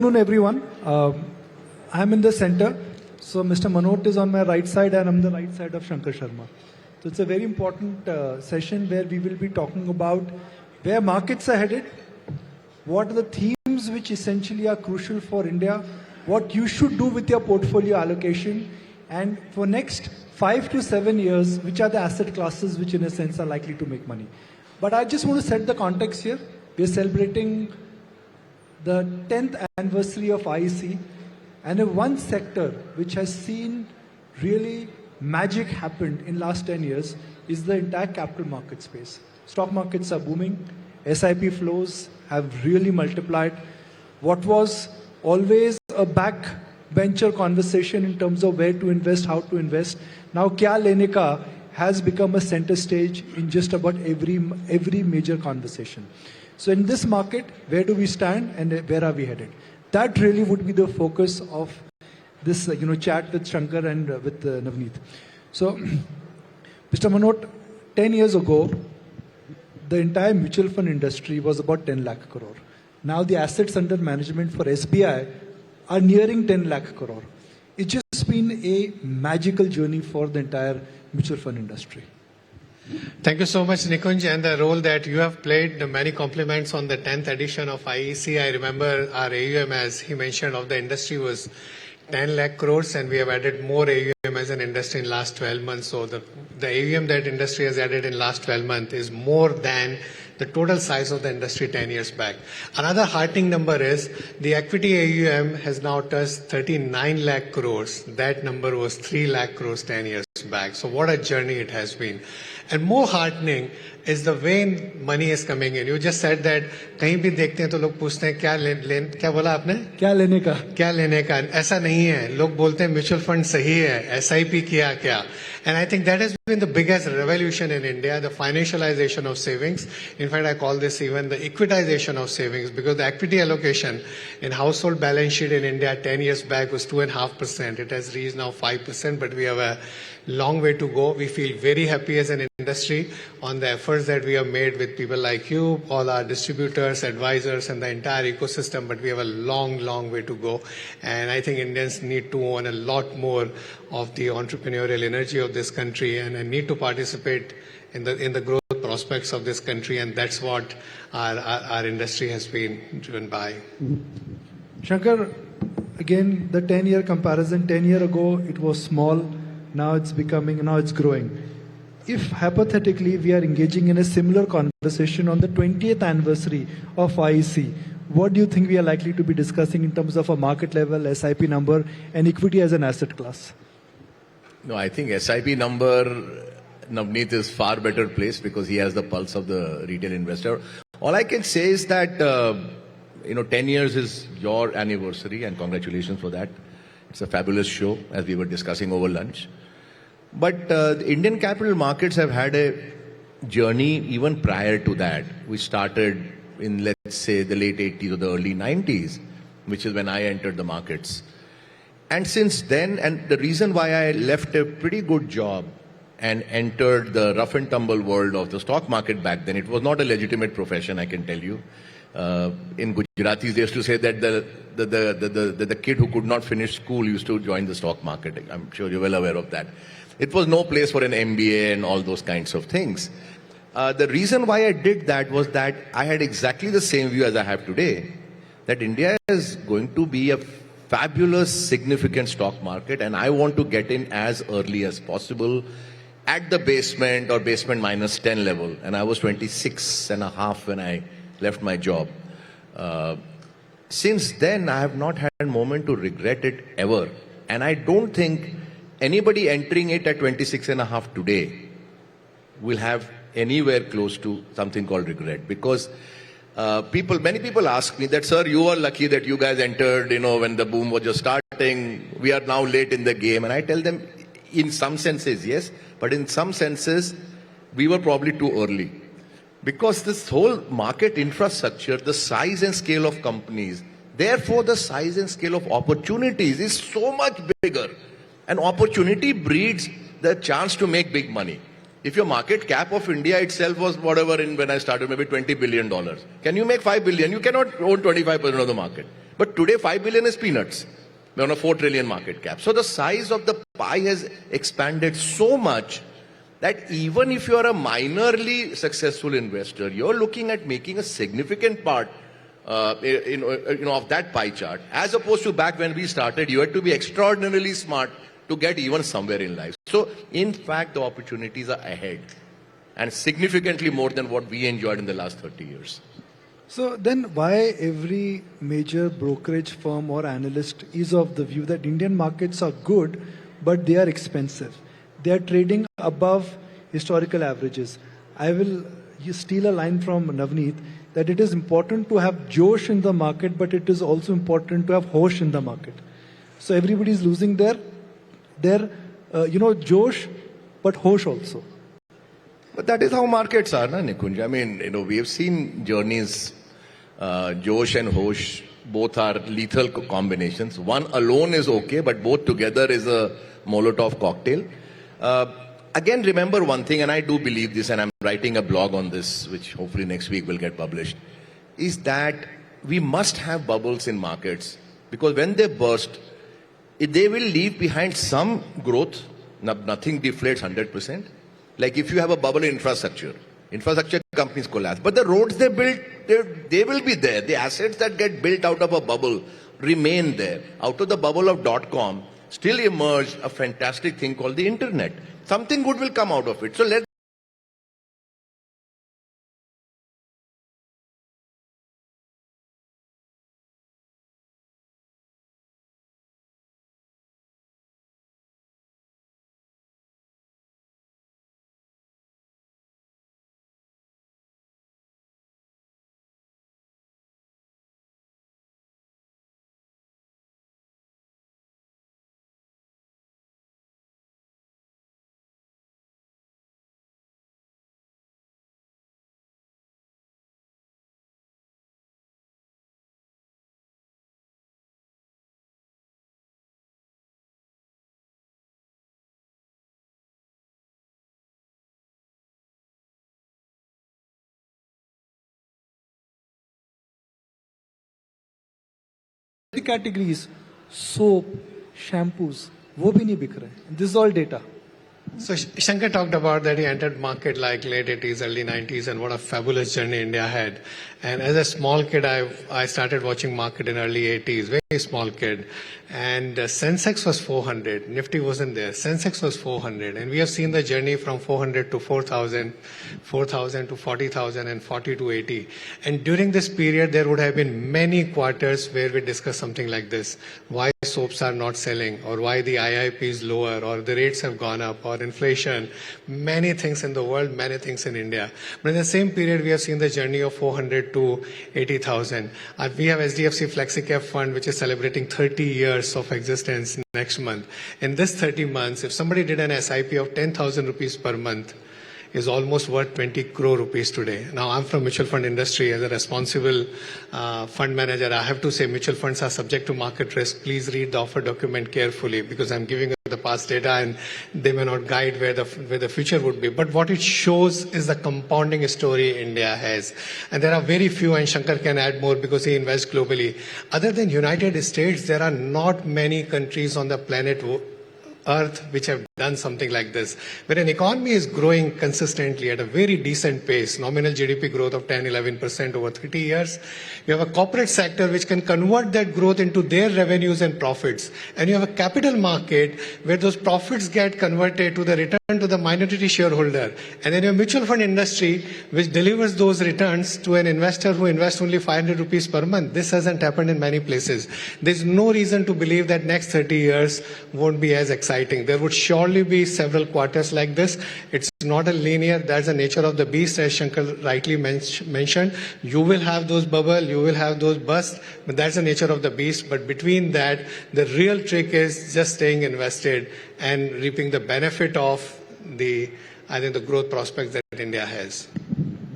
Good afternoon, everyone. I'm in the center. So Mr. Munot is on my right side and I'm the right side of Shankar Sharma. So it's a very important session where we will be talking about where markets are headed, what are the themes which essentially are crucial for India, what you should do with your portfolio allocation, and for next 5 to 7 years, which are the asset classes which in a sense are likely to make money. But I just want to set the context here. We're celebrating the 10th anniversary of IEC, and one sector which has seen really magic happen in last 10 years is the entire capital market space. Stock markets are booming, SIP flows have really multiplied. What was always a backbencher conversation in terms of where to invest, how to invest, now kya lene ka has become a center stage in just about every major conversation. So in this market, where do we stand and where are we headed? That really would be the focus of this chat with Shankar and with Navneet. So, Mr. Munot, 10 years ago, the entire mutual fund industry was about 10 lakh crore. Now the assets under management for SBI are nearing 10 lakh crore. It's just been a magical journey for the entire mutual fund industry. Thank you so much, Nikunj, and the role that you have played. Many compliments on the 10th edition of IEC. I remember our AUM, as he mentioned, of the industry was 10 lakh crores, and we have added more AUM as an industry in last 12 months. So the AUM that industry has added in last 12 months is more than the total size of the industry 10 years back. Another heartening number is the equity AUM has now touched 39 lakh crores. That number was 3 lakh crores 10 years back. So what a journey it has been. And more heartening is the way money is coming in. You just said that कहीं भी देखते हैं तो लोग पूछते हैं क्या बोला आपने? क्या लेने का? ऐसा नहीं है. लोग बोलते हैं म्यूचुअल फंड सही है, SIP किया क्या? And I think that has been the biggest revolution in India, the financialization of savings. In fact, I call this even the equitization of savings, because the equity allocation in household balance sheet in India 10 years back was 2.5%. It has reached now 5%, but we have a long way to go. We feel very happy as an industry on the efforts that we have made with people like you, all our distributors, advisors, and the entire ecosystem, but we have a long way to go. And I think Indians need to own a lot more of the entrepreneurial energy of this country and need to participate in the growth prospects of this country, and that's what our industry has been driven by. Shankar, again, the 10-year comparison, 10 years ago it was small, now it's growing. If hypothetically we are engaging in a similar conversation on the 20th anniversary of IEC, what do you think we are likely to be discussing in terms of a market level, SIP number, and equity as an asset class? No, I think SIP number, Navneet is far better placed because he has the pulse of the retail investor. All I can say is that, 10 years is your anniversary, and congratulations for that. It's a fabulous show, as we were discussing over lunch. But the Indian capital markets have had a journey even prior to that. We started in, let's say, the late 80s or the early 90s, which is when I entered the markets. And since then, and the reason why I left a pretty good job and entered the rough and tumble world of the stock market back then, it was not a legitimate profession, I can tell you. In Gujaratis, they used to say that the kid who could not finish school used to join the stock market. I'm sure you're well aware of that. It was no place for an MBA and all those kinds of things. The reason why I did that was that I had exactly the same view as I have today, that India is going to be a fabulous, significant stock market, and I want to get in as early as possible at the basement or basement minus 10 level. And I was 26 and a half when I left my job. Since then, I have not had a moment to regret it ever. And I don't think anybody entering it at 26 and a half today will have anywhere close to something called regret. Because many people ask me that, sir, you are lucky that you guys entered, when the boom was just starting. We are now late in the game. And I tell them, in some senses, yes, but in some senses, we were probably too early. Because this whole market infrastructure, the size and scale of companies, therefore the size and scale of opportunities is so much bigger. And opportunity breeds the chance to make big money. If your market cap of India itself was whatever when I started, maybe $20 billion, can you make $5 billion? You cannot own 25% of the market. But today 5 billion is peanuts. We're on a 4 trillion market cap. So the size of the pie has expanded so much that even if you're a minorly successful investor, you're looking at making a significant part of that pie chart. As opposed to back when we started, you had to be extraordinarily smart to get even somewhere in life. So in fact, the opportunities are ahead and significantly more than what we enjoyed in the last 30 years. So then why every major brokerage firm or analyst is of the view that Indian markets are good, but they are expensive? They are trading above historical averages. I will steal a line from Navneet that it is important to have Josh in the market, but it is also important to have Hosh in the market. So everybody is losing their Josh, but Hosh also. But that is how markets are, na, Nikunj. I mean, we have seen journeys. Josh and Hosh both are lethal combinations. One alone is okay, but both together is a Molotov cocktail. Again, remember one thing, and I do believe this, and I'm writing a blog on this, which hopefully next week will get published, is that we must have bubbles in markets, because when they burst, they will leave behind some growth. Nothing deflates 100%. Like if you have a bubble in infrastructure companies collapse. But the roads they built, they will be there. The assets that get built out of a bubble remain there. Out of the bubble of .com, still emerged a fantastic thing called the internet. Something good will come out of it. So let's The categories, soap, shampoos, वो भी नहीं बिक रहे. This is all data. So Shankar talked about that he entered market like late 80s, early 90s, and what a fabulous journey India had. And as a small kid, I started watching market in early 80s, very small kid. And Sensex was 400, Nifty wasn't there. Sensex was 400, and we have seen the journey from 400 to 4,000, 4,000 to 40,000, and 40 to 80. And during this period, there would have been many quarters where we discussed something like this: why soaps are not selling, or why the IIP is lower, or the rates have gone up, or inflation, many things in the world, many things in India. But in the same period, we have seen the journey of 400 to 80,000. We have HDFC FlexiCap Fund, which is celebrating 30 years of existence next month. In this 30 months, if somebody did an SIP of 10,000 rupees per month, is almost worth 20 crore rupees today. Now, I'm from mutual fund industry. As a responsible fund manager, I have to say mutual funds are subject to market risk. Please read the offer document carefully, because I'm giving you the past data and they may not guide where the future would be. But what it shows is the compounding story India has. And there are very few, and Shankar can add more because he invests globally. Other than United States, there are not many countries on the planet Earth which have done something like this, where an economy is growing consistently at a very decent pace, nominal GDP growth of 10-11% over 30 years. You have a corporate sector which can convert that growth into their revenues and profits, and you have a capital market where those profits get converted to the return to the minority shareholder, and then your mutual fund industry which delivers those returns to an investor who invests only 500 rupees per month. This hasn't happened in many places. There's no reason to believe that next 30 years won't be as exciting. There would surely be several quarters like this. It's not a linear. That's the nature of the beast, as Shankar rightly mentioned. You will have those bubbles, you will have those busts, but that's the nature of the beast. But between that, the real trick is just staying invested and reaping the benefit of the growth prospects that India has.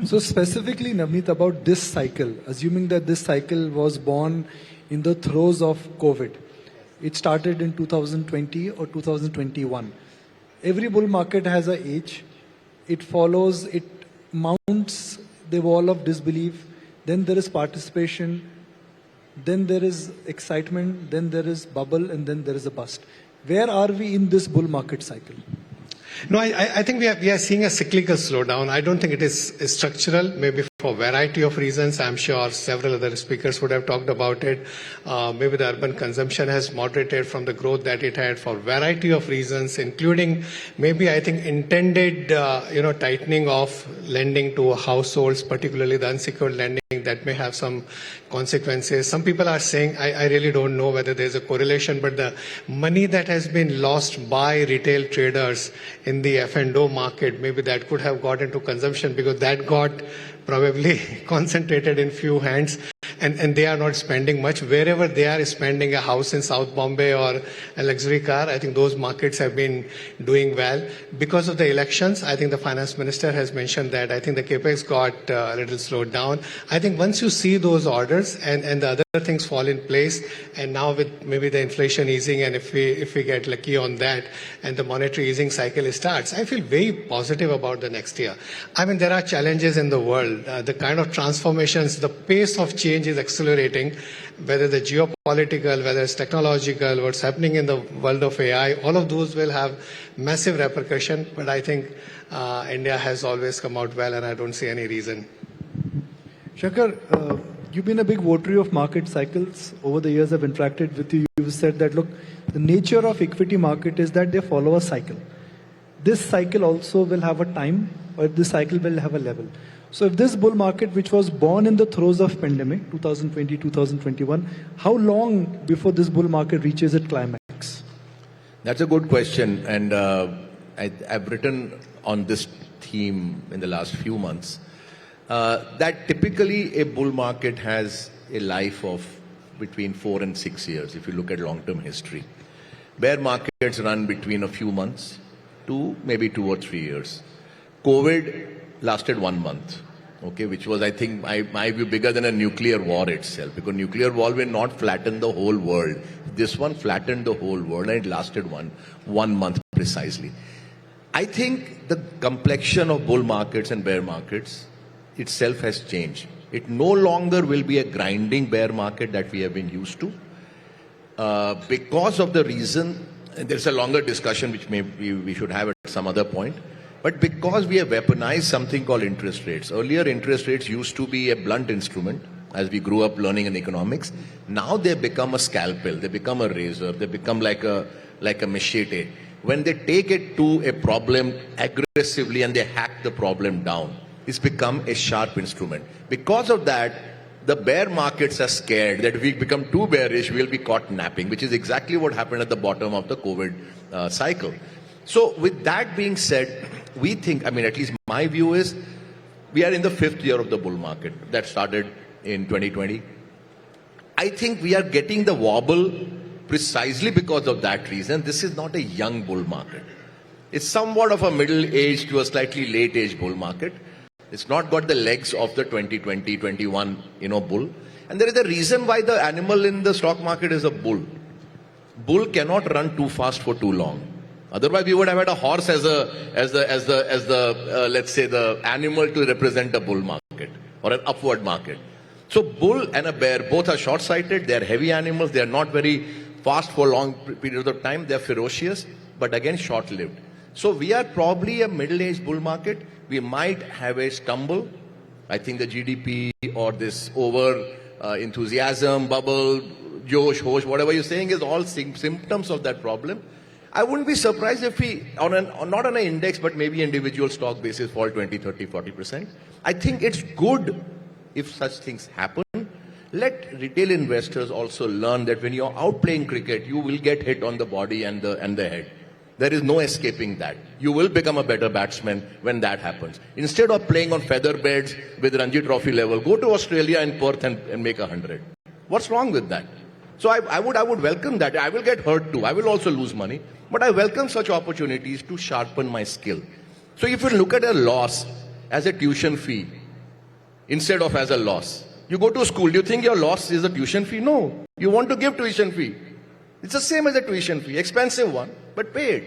So specifically, Navneet, about this cycle, assuming that this cycle was born in the throes of COVID, it started in 2020 or 2021. Every bull market has an age. It follows, it mounts the wall of disbelief. Then there is participation. then there is excitement, then there is bubble, and then there is a bust. Where are we in this bull market cycle? No, I think we are seeing a cyclical slowdown. I don't think it is structural, maybe for a variety of reasons. I'm sure several other speakers would have talked about it. Maybe the urban consumption has moderated from the growth that it had for a variety of reasons, including maybe I think intended, tightening of lending to households, particularly the unsecured lending that may have some consequences. Some people are saying, I really don't know whether there's a correlation, but the money that has been lost by retail traders in the F&O market, maybe that could have got into consumption because that got probably concentrated in few hands, and they are not spending much. Wherever they are spending, a house in South Bombay or a luxury car, I think those markets have been doing well. Because of the elections, I think the finance minister has mentioned that I think the capex got a little slowed down. I think once you see those orders and the other things fall in place, and now with maybe the inflation easing, and if we get lucky on that and the monetary easing cycle starts, I feel very positive about the next year. I mean, there are challenges in the world. The kind of transformations, the pace of change is accelerating, whether the geopolitical, whether it's technological, what's happening in the world of AI, all of those will have massive repercussion. But I think India has always come out well, and I don't see any reason. Shankar, you've been a big votary of market cycles. Over the years I've interacted with you. You've said that, look, the nature of equity market is that they follow a cycle. This cycle also will have a time, or this cycle will have a level. So if this bull market, which was born in the throes of pandemic, 2020, 2021, how long before this bull market reaches its climax? That's a good question. And I've written on this theme in the last few months. That typically a bull market has a life of between 4 and 6 years, if you look at long-term history. Bear markets run between a few months to maybe 2 or 3 years. COVID lasted 1 month, okay, which was, I think, my view, bigger than a nuclear war itself, because nuclear war will not flatten the whole world. This one flattened the whole world, and it lasted one month precisely. I think the complexion of bull markets and bear markets itself has changed. It no longer will be a grinding bear market that we have been used to. Because of the reason, and there's a longer discussion which maybe we should have at some other point, but because we have weaponized something called interest rates. Earlier, interest rates used to be a blunt instrument as we grew up learning in economics. Now they become a scalpel, they become a razor, they become like a machete. When they take it to a problem aggressively and they hack the problem down, it's become a sharp instrument. Because of that, the bear markets are scared that if we become too bearish, we'll be caught napping, which is exactly what happened at the bottom of the COVID cycle. So with that being said, we think, I mean, at least my view is, we are in the 5th year of the bull market that started in 2020. I think we are getting the wobble precisely because of that reason. This is not a young bull market. It's somewhat of a middle-aged to a slightly late-age bull market. It's not got the legs of the 2020, 21, bull. And there is a reason why the animal in the stock market is a bull. Bull cannot run too fast for too long. Otherwise, we would have had a horse as the let's say the animal to represent a bull market or an upward market. So bull and a bear both are short-sighted. They are heavy animals. They are not very fast for long periods of time. They are ferocious, but again short-lived. So we are probably a middle-aged bull market. We might have a stumble. I think the GDP or this enthusiasm, bubble, Josh, hosh, whatever you're saying is all symptoms of that problem. I wouldn't be surprised if we, not on an index, but maybe individual stock basis, fall 20, 30, 40%. I think it's good if such things happen. Let retail investors also learn that when you're out playing cricket, you will get hit on the body and the head. There is no escaping that. You will become a better batsman when that happens. Instead of playing on feather beds with Ranji Trophy level, go to Australia in Perth and make 100. What's wrong with that? So I would welcome that. I will get hurt too. I will also lose money. But I welcome such opportunities to sharpen my skill. So if you look at a loss as a tuition fee instead of as a loss, you go to school, do you think your loss is a tuition fee? No. You want to give tuition fee. It's the same as a tuition fee, expensive one, but pay it.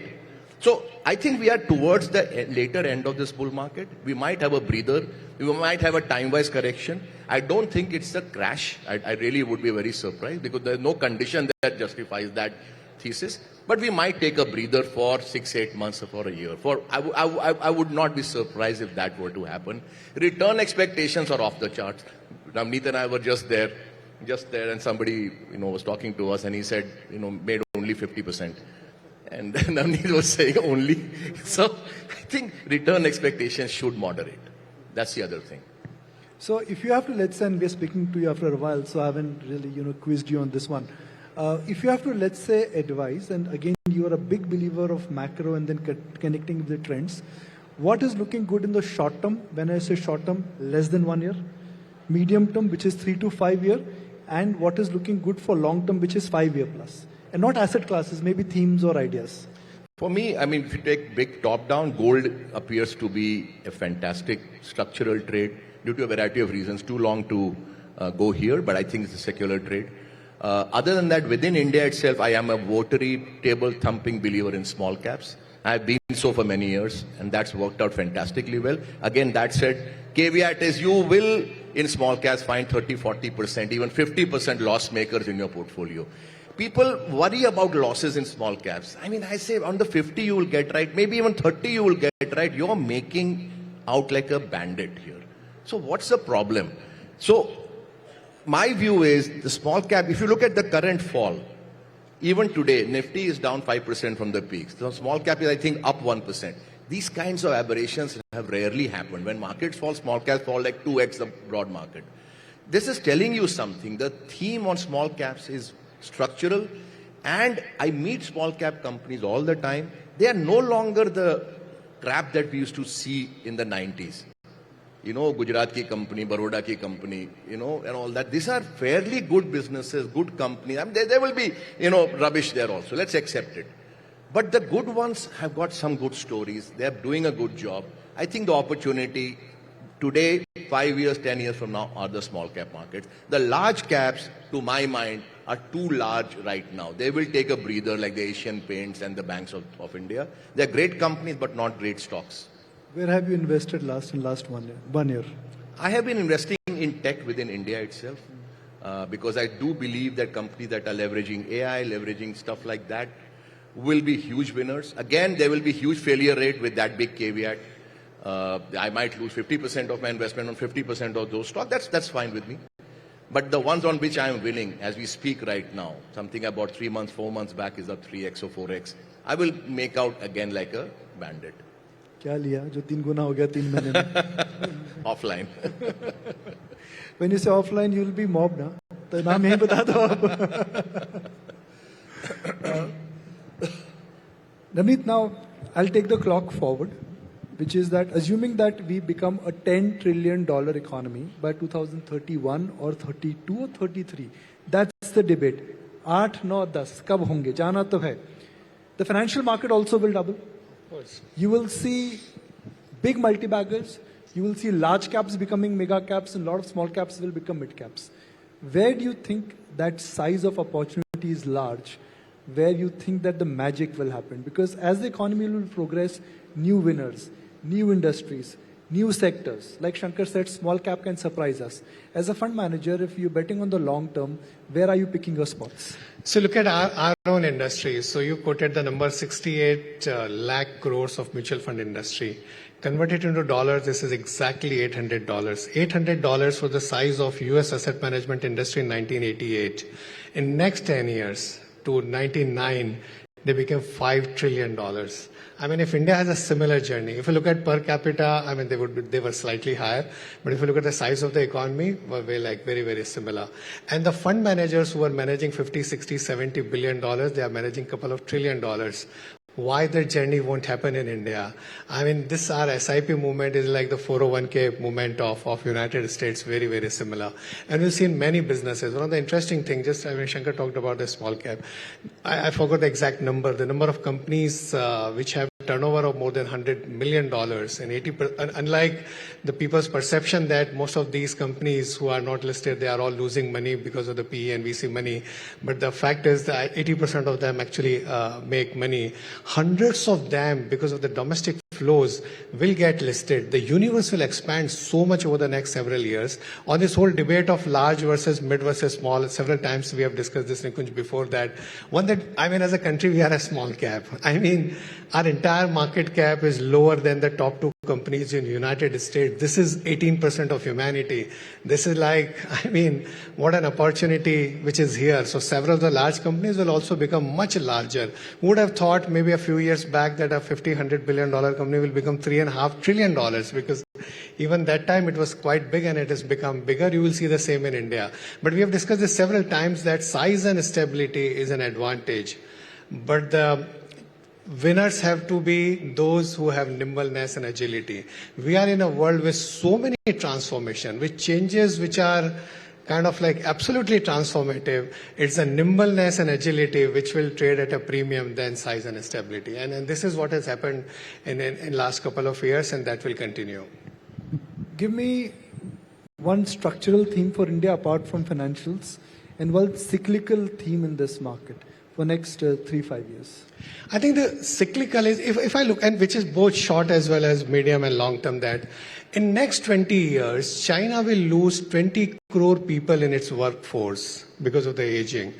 So I think we are towards the later end of this bull market. We might have a breather. We might have a time-wise correction. I don't think it's a crash. I really would be very surprised because there's no condition that justifies that thesis. But we might take a breather for 6-8 months or for a year. I would not be surprised if that were to happen. Return expectations are off the charts. Navneet and I were just there, and somebody was talking to us, and he said made only 50%. And Navneet was saying only. So I think return expectations should moderate. That's the other thing. So if you have to, let's say, and we're speaking to you after a while, so I haven't really, quizzed you on this one. If you have to, let's say, advise, and again, you are a big believer of macro and then connecting with the trends, what is looking good in the short term? When I say short term, less than 1 year. Medium term, which is 3 to 5 year. And what is looking good for long term, which is 5 year plus. And not asset classes, maybe themes or ideas. For me, if you take big top-down, gold appears to be a fantastic structural trade due to a variety of reasons. Too long to go here, but I think it's a secular trade. Other than that, within India itself, I am a votary, table-thumping believer in small caps. I've been so for many years, and that's worked out fantastically well. Again, that said, caveat is you will, in small caps, find 30, 40%, even 50% loss makers in your portfolio. People worry about losses in small caps. I say on the 50 you will get right, maybe even 30 you will get right. You're making out like a bandit here. So what's the problem? So my view is the small cap, if you look at the current fall, even today, Nifty is down 5% from the peaks. So small cap is, I think, up 1%. These kinds of aberrations have rarely happened. When markets fall, small caps fall like 2x the broad market. This is telling you something. The theme on small caps is structural, and I meet small cap companies all the time. They are no longer the crap that we used to see in the 90s. Gujarat ki company, Baroda ki company, and all that. These are fairly good businesses, good companies. There will be, rubbish there also. Let's accept it. But the good ones have got some good stories. They are doing a good job. I think the opportunity today, 5 years, 10 years from now, are the small cap markets. The large caps, to my mind, are too large right now. They will take a breather like the Asian Paints and the banks of India. They're great companies, but not great stocks. Where have you invested in last 1 year? I have been investing in tech within India itself because I do believe that companies that are leveraging AI, leveraging stuff like that, will be huge winners. Again, there will be huge failure rate with that big caveat. I might lose 50% of my investment on 50% of those stocks. That's fine with me. But the ones on which I am winning, as we speak right now, something about 3 months, 4 months back is up 3x or 4x. I will make out again like a bandit. क्या लिया जो 3 गुना हो गया 3 महीने में? Offline. When you say offline, you will be mobbed, ना? तो नाम यही बता दो आप. Navneet, now I'll take the clock forward, which is that assuming that we become a $10 trillion economy by 2031 or 32 or 33, that's the debate. 8, 9, 10, कब होंगे? जाना तो है. The financial market also will double. Of course. You will see big multi-baggers. You will see large caps becoming mega caps, and a lot of small caps will become mid caps. Where do you think that size of opportunity is large? Where you think that the magic will happen? Because as the economy will progress, new winners, new industries, new sectors. Like Shankar said, small cap can surprise us. As a fund manager, if you're betting on the long term, where are you picking your spots? So look at our own industry. So you quoted the number 68 lakh crores of mutual fund industry. Converted into dollars, this is exactly $800. $800 was the size of US asset management industry in 1988. In next 10 years, to 99, they became $5 trillion. If India has a similar journey, if you look at per capita, they were slightly higher. But if you look at the size of the economy, very, very similar. And the fund managers who are managing 50, 60, 70 billion dollars, they are managing a couple of $1 trillion. Why the journey won't happen in India? This our SIP movement is like the 401k movement of United States, very, very similar. And we've seen many businesses. One of the interesting things, Shankar talked about the small cap. I forgot the exact number. The number of companies which have turnover of more than $100 million. And 80%, unlike the people's perception that most of these companies who are not listed, they are all losing money because of the PE and VC money. But the fact is that 80% of them actually make money. Hundreds of them, because of the domestic flows, will get listed. The universe will expand so much over the next several years. On this whole debate of large versus mid versus small, several times we have discussed this, Nikunj, before that. One that, as a country, we are a small cap. Our entire market cap is lower than the top 2 companies in the United States. This is 18% of humanity. This is what an opportunity which is here. So several of the large companies will also become much larger. Who would have thought maybe a few years back that a $50-100 billion company will become $3.5 trillion, because even that time it was quite big and it has become bigger. You will see the same in India. But we have discussed this several times that size and stability is an advantage. But the winners have to be those who have nimbleness and agility. We are in a world with so many transformation, with changes which are kind of like absolutely transformative. It's a nimbleness and agility which will trade at a premium than size and stability. And this is what has happened in last couple of years, and that will continue. Give me one structural theme for India apart from financials, and one cyclical theme in this market for next 3-5 years. I think the cyclical is, if I look, and which is both short as well as medium and long term, that in next 20 years, China will lose 20 crore people in its workforce because of the aging.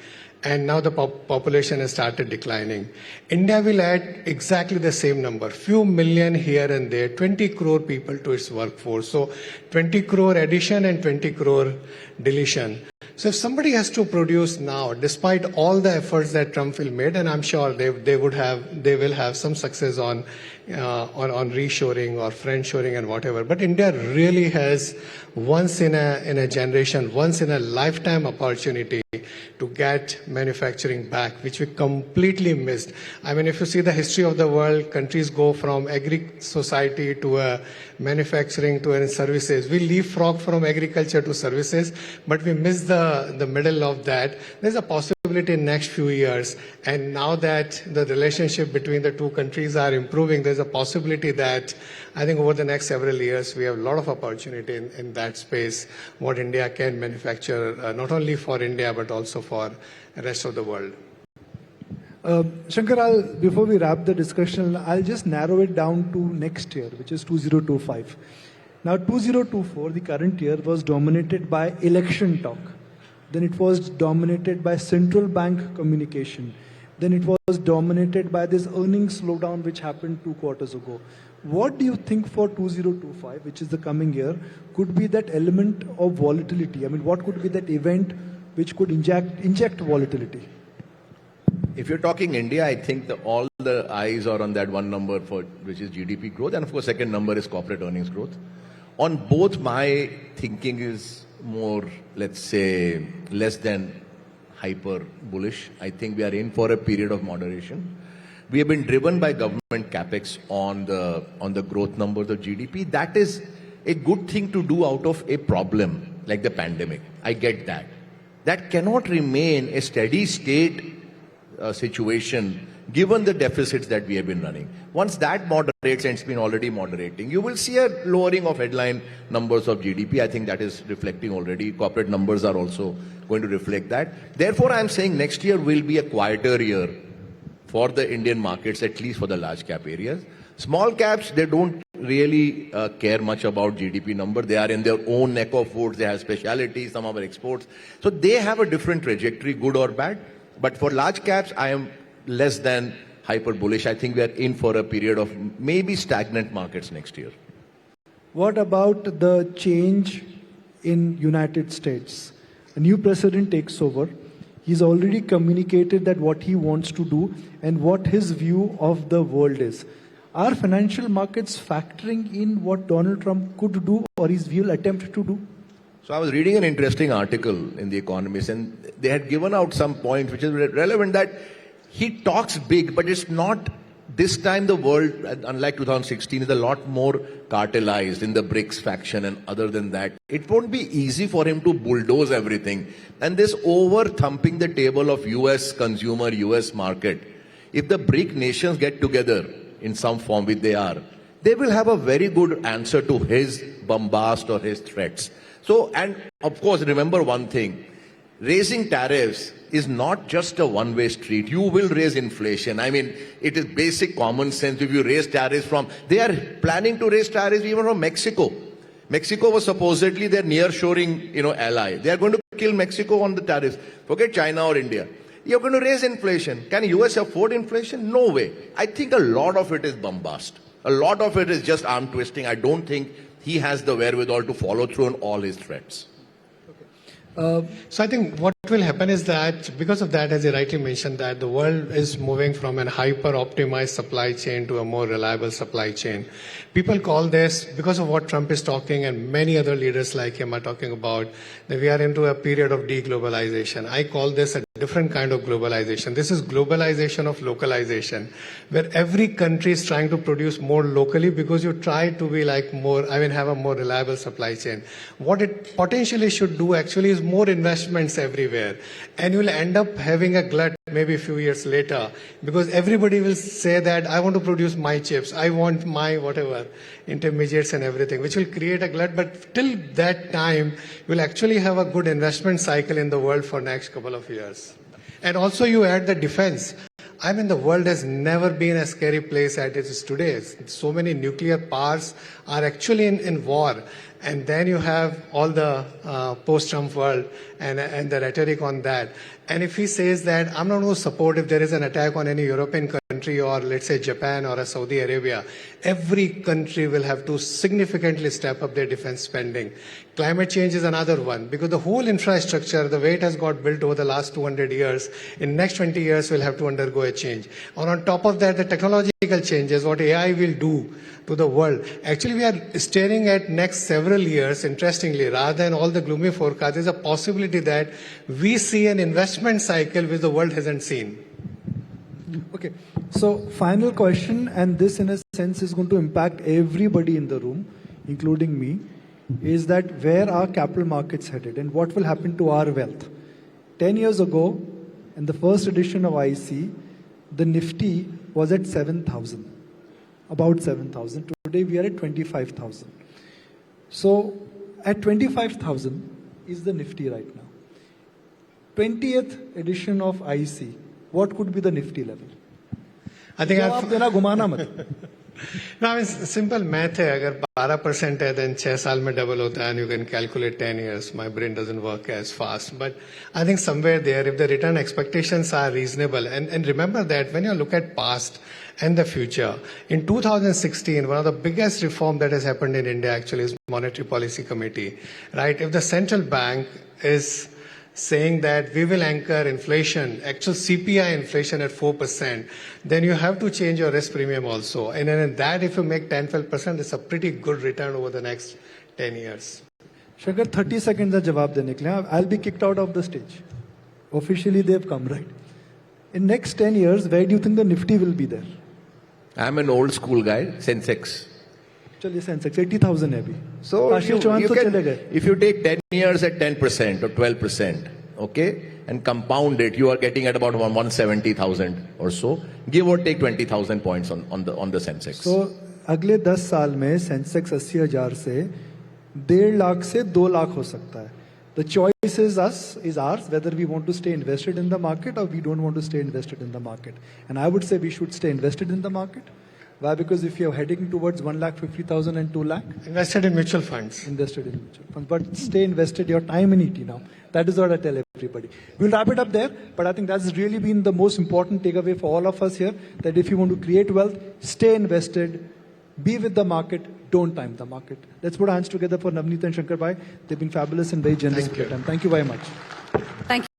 And now the population has started declining. India will add exactly the same number, few million here and there, 20 crore people to its workforce. So 20 crore addition and 20 crore deletion. So if somebody has to produce now, despite all the efforts that Trump will make, and I'm sure they will have some success on reshoring or friendshoring and whatever. But India really has once in a generation, once in a lifetime opportunity to get manufacturing back, which we completely missed. If you see the history of the world, countries go from agri-society to manufacturing to services. We leapfrog from agriculture to services, but we miss the middle of that. There's a possibility in next few years, and now that the relationship between the two countries are improving, there's a possibility that I think over the next several years we have a lot of opportunity in that space, what India can manufacture, not only for India but also for the rest of the world. Shankar, before we wrap the discussion, I'll just narrow it down to next year, which is 2025. Now, 2024, the current year, was dominated by election talk. Then it was dominated by central bank communication. Then it was dominated by this earnings slowdown which happened 2 quarters ago. What do you think for 2025, which is the coming year, could be that element of volatility? What could be that event which could inject volatility? If you're talking India, I think all the eyes are on that one number which is GDP growth, and of course second number is corporate earnings growth. On both, my thinking is more, let's say, less than hyper bullish. I think we are in for a period of moderation. We have been driven by government capex on the growth numbers of GDP. That is a good thing to do out of a problem like the pandemic. I get that. That cannot remain a steady state situation given the deficits that we have been running. Once that moderates, and it's been already moderating, you will see a lowering of headline numbers of GDP. I think that is reflecting already. Corporate numbers are also going to reflect that. Therefore, I'm saying next year will be a quieter year for the Indian markets, at least for the large cap areas. Small caps, they don't really care much about GDP number. They are in their own neck of woods. They have specialities, some of our exports. So they have a different trajectory, good or bad. But for large caps, I am less than hyper bullish. I think we are in for a period of maybe stagnant markets next year. What about the change in United States? A new president takes over. He's already communicated that what he wants to do and what his view of the world is. Are financial markets factoring in what Donald Trump could do or his will attempt to do? So I was reading an interesting article in The Economist, and they had given out some points which is relevant, that he talks big, but it's not, this time the world, unlike 2016, is a lot more cartelized in the BRICS faction, and other than that, it won't be easy for him to bulldoze everything. And this over-thumping the table of US consumer, US market, if the BRIC nations get together in some form, which they are, they will have a very good answer to his bombast or his threats. So, and of course, remember one thing, raising tariffs is not just a one-way street. You will raise inflation. I mean, it is basic common sense. If you raise tariffs from, they are planning to raise tariffs even from Mexico. Mexico was supposedly their near-shoring, ally. They are going to kill Mexico on the tariffs. Forget China or India. You're going to raise inflation. Can US afford inflation? No way. I think a lot of it is bombast. A lot of it is just arm twisting. I don't think he has the wherewithal to follow through on all his threats. So I think what will happen is that because of that, as you rightly mentioned, that the world is moving from a hyper-optimized supply chain to a more reliable supply chain. People call this, because of what Trump is talking and many other leaders like him are talking about, that we are into a period of deglobalization. I call this a different kind of globalization. This is globalization of localization, where every country is trying to produce more locally because you try to be have a more reliable supply chain. What it potentially should do actually is more investments everywhere. And you'll end up having a glut maybe a few years later because everybody will say that I want to produce my chips, I want my whatever, intermediates and everything, which will create a glut. But till that time, you'll actually have a good investment cycle in the world for next couple of years. And also you add the defense. I mean, the world has never been a scary place as it is today. So many nuclear powers are actually in war. And then you have all the post-Trump world and the rhetoric on that. And if he says that I'm not going to support if there is an attack on any European country or let's say Japan or a Saudi Arabia, every country will have to significantly step up their defense spending. Climate change is another one because the whole infrastructure, the way it has got built over the last 200 years, in next 20 years will have to undergo a change. And on top of that, the technological changes, what AI will do to the world. Actually, we are staring at next several years, interestingly, rather than all the gloomy forecasts, there's a possibility that we see an investment cycle which the world hasn't seen. Okay, so final question, and this in a sense is going to impact everybody in the room, including me, is that where are capital markets headed and what will happen to our wealth? 10 years ago, in the first edition of IC, the Nifty was at 7,000, about 7,000. Today we are at 25,000. So at 25,000 is the Nifty right now. 20th edition of IC, what could be the Nifty level? I think No, I mean, simple math hai. Agar 12% hai, then 6 saal mein double hota hai, and you can calculate 10 years. My brain doesn't work as fast. But I think somewhere there, if the return expectations are reasonable, and remember that when you look at past and the future, in 2016, one of the biggest reform that has happened in India actually is Monetary Policy Committee, right? If the central bank is saying that we will anchor inflation, actual CPI inflation at 4%, then you have to change your risk premium also. And then in that, if you make 10-12%, it's a pretty good return over the next 10 years. Shankar, 30 seconds का जवाब देने के लिए, I'll be kicked out of the stage. Officially, they've come, right? In next 10 years, where do you think the Nifty will be there? I'm an old school guy, Sensex. चलिए Sensex 80,000 है अभी. So Ashish Chauhan तो चले गए. if you take 10 years at 10% or 12%, okay, and compound it, you are getting at about 170,000 or so. Give or take 20,000 points on the Sensex. So अगले 10 साल में Sensex 80,000 से 1.5 लाख से 2 लाख हो सकता है. The choice is ours, whether we want to stay invested in the market or we don't want to stay invested in the market. And I would say we should stay invested in the market. Why? Because if you're heading towards 1,50,000 and 2 lakh, invested in mutual funds. Invested in mutual funds. But stay invested your time in ET now. That is what I tell everybody. We'll wrap it up there, but I think that's really been the most important takeaway for all of us here, that if you want to create wealth, stay invested, be with the market, don't time the market. Let's put our hands together for Navneet and Shankar Bhai. They've been fabulous and very generous with their time. Thank you very much. Thank you.